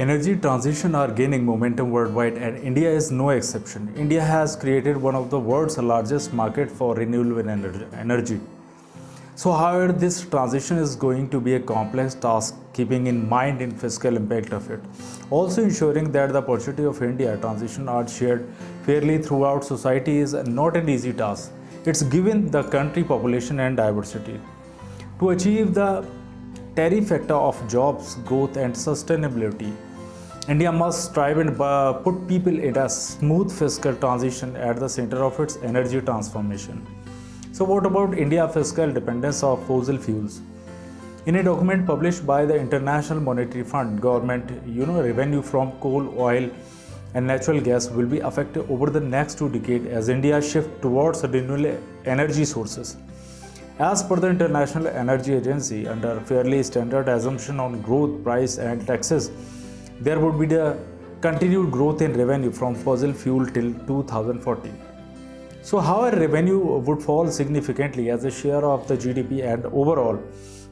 Energy transition are gaining momentum worldwide and India is no exception. India has created one of the world's largest market for renewable energy. So however, this transition is going to be a complex task keeping in mind in fiscal impact of it. Also ensuring that the opportunity of India transition are shared fairly throughout society is not an easy task. It's given the country population and diversity. To achieve the trifecta of jobs, growth and sustainability, India must strive and put people in a smooth fiscal transition at the center of its energy transformation. So what about India fiscal dependence of fossil fuels? In a document published by the International Monetary Fund, government revenue from coal, oil and natural gas will be affected over the next 2 decades as India shifts towards renewable energy sources. As per the International Energy Agency, under fairly standard assumption on growth, price and taxes, there would be the continued growth in revenue from fossil fuel till 2040. So however, revenue would fall significantly as a share of the GDP and overall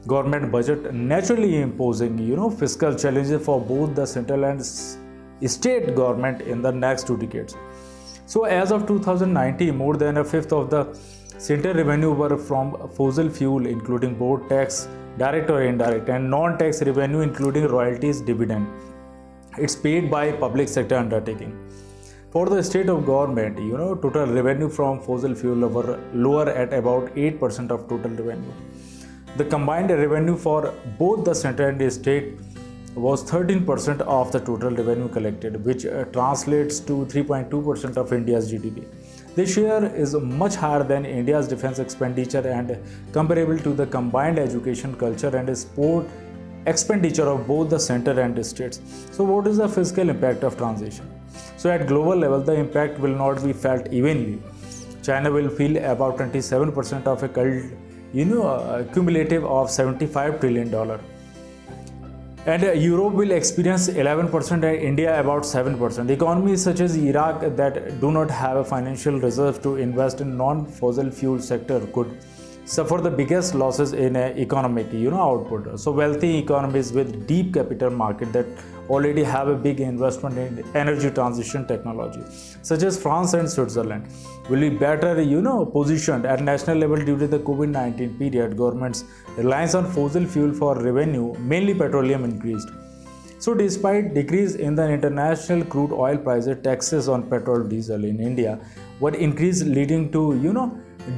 government budget, naturally imposing fiscal challenges for both the central and state government in the next 2 decades. So as of 2019, more than a fifth of the central revenue were from fossil fuel, including both tax, direct or indirect, and non-tax revenue including royalties, dividend. It's paid by public sector undertaking. For the state of government, total revenue from fossil fuel were lower at about 8% of total revenue. The combined revenue for both the central and state was 13% of the total revenue collected, which translates to 3.2% of India's GDP. This share is much higher than India's defense expenditure and comparable to the combined education, culture and sport expenditure of both the center and the states. So what is the fiscal impact of transition? So at global level, the impact will not be felt evenly. China will feel about 27% of a cumulative of $75 trillion. And Europe will experience 11% and India about 7%. Economies such as Iraq that do not have a financial reserve to invest in non-fossil fuel sector could suffer the biggest losses in economic output. So wealthy economies with deep capital market that already have a big investment in energy transition technology, such as France and Switzerland, will be better positioned at national level due to the COVID-19 period. Government's reliance on fossil fuel for revenue, mainly petroleum, increased. So despite decrease in the international crude oil prices, taxes on petrol, diesel in India were increased, leading to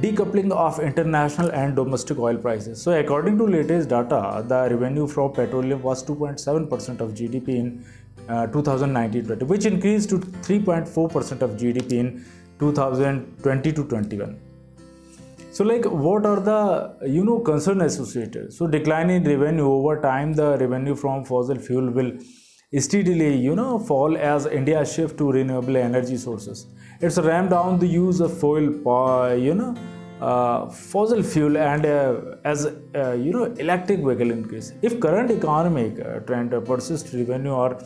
decoupling of international and domestic oil prices. So according to latest data, the revenue from petroleum was 2.7% of GDP in 2019-20, which increased to 3.4% of GDP in 2020-21. So what are the concern associated? So decline in revenue over time, the revenue from fossil fuel will steadily fall as India shift to renewable energy sources. It's ramp down the use of fossil fuel and as electric vehicle increase. If current economic trend persists, revenue are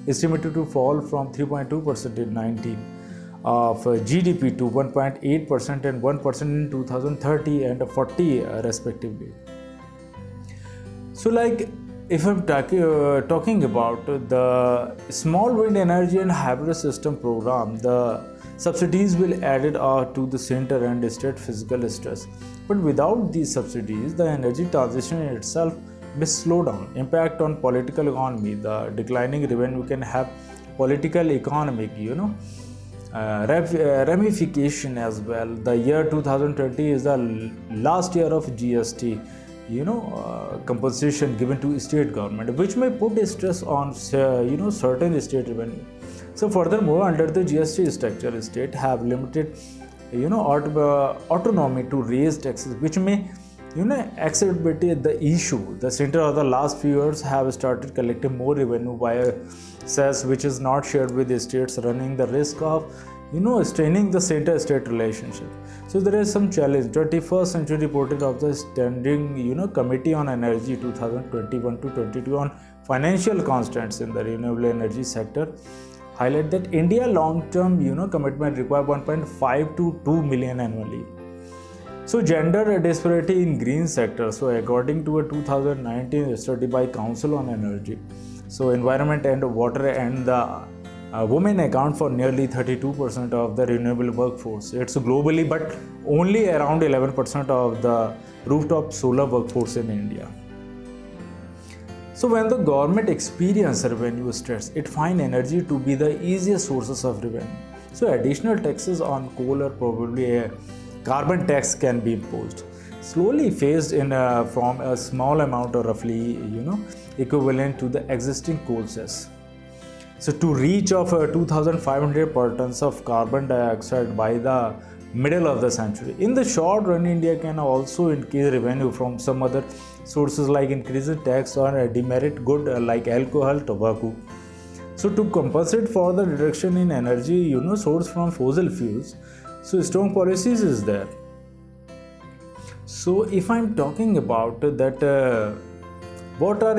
estimated to fall from 3.2% in 19 of GDP to 1.8% and 1% in 2030 and 40 respectively. So if I'm talking about the small wind energy and hybrid system program, the subsidies will added to the center and state fiscal stress. But without these subsidies, the energy transition itself may slow down. Impact on political economy, the declining revenue can have political economic, ramification as well. The year 2020 is the last year of GST compensation given to state government, which may put a stress on certain state revenue. So furthermore, under the GST structure, state have limited autonomy to raise taxes, which may exacerbate the issue. The center of the last few years have started collecting more revenue via cess, which is not shared with the states, running the risk of straining the center-state relationship. So there is some challenge. 21st Century reported of the Standing Committee on Energy 2021 to 22 on financial constraints in the renewable energy sector highlight that India long-term commitment require 1.5 to 2 million annually. So gender disparity in green sector. So according to a 2019 study by Council on Energy, So environment and water and the women account for nearly 32% of the renewable workforce. It's globally, but only around 11% of the rooftop solar workforce in India. So when the government experience revenue stress, it finds energy to be the easiest sources of revenue. So additional taxes on coal or probably a carbon tax can be imposed, slowly phased in from a small amount or roughly equivalent to the existing coal cess. So to reach of 2,500 per tons of carbon dioxide by the middle of the century. In the short run, India can also increase revenue from some other sources like increasing tax on a demerit good like alcohol, tobacco. So to compensate for the reduction in energy, source from fossil fuels, so strong policies is there. So if I'm talking about that, what are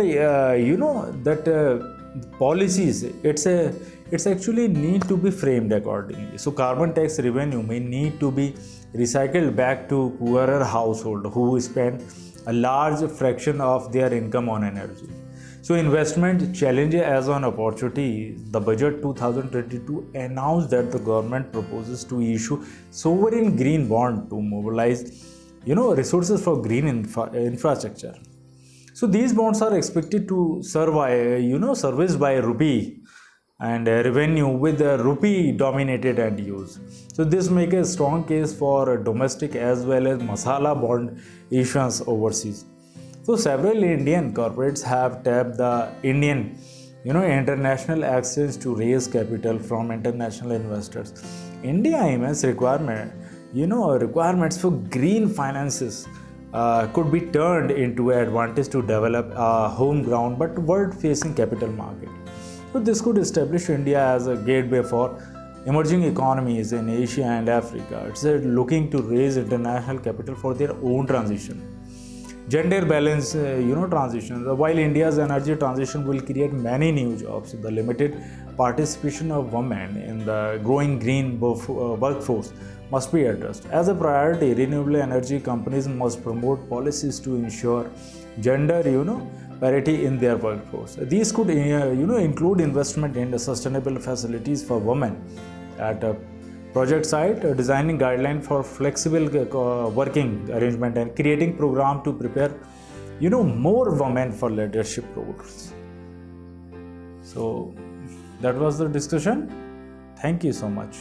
policies? It's actually need to be framed accordingly. So carbon tax revenue may need to be recycled back to poorer household who spend a large fraction of their income on energy. So investment challenge as an opportunity. The budget 2022 announced that the government proposes to issue sovereign green bond to mobilize resources for green infrastructure. So these bonds are expected to serviced by rupee and revenue with the rupee dominated end use. So this makes a strong case for domestic as well as masala bond issuance overseas. So several Indian corporates have tapped the Indian international exchange to raise capital from international investors. India immense requirements for green finances could be turned into an advantage to develop a home ground but world facing capital market. So this could establish India as a gateway for emerging economies in Asia and Africa. It's looking to raise international capital for their own transition. Gender balance, transition. While India's energy transition will create many new jobs, the limited participation of women in the growing green workforce must be addressed. As a priority, renewable energy companies must promote policies to ensure gender, parity in their workforce. These could, include investment in sustainable facilities for women at a project site, designing guidelines for flexible working arrangement, and creating program to prepare, more women for leadership roles. So that was the discussion. Thank you so much.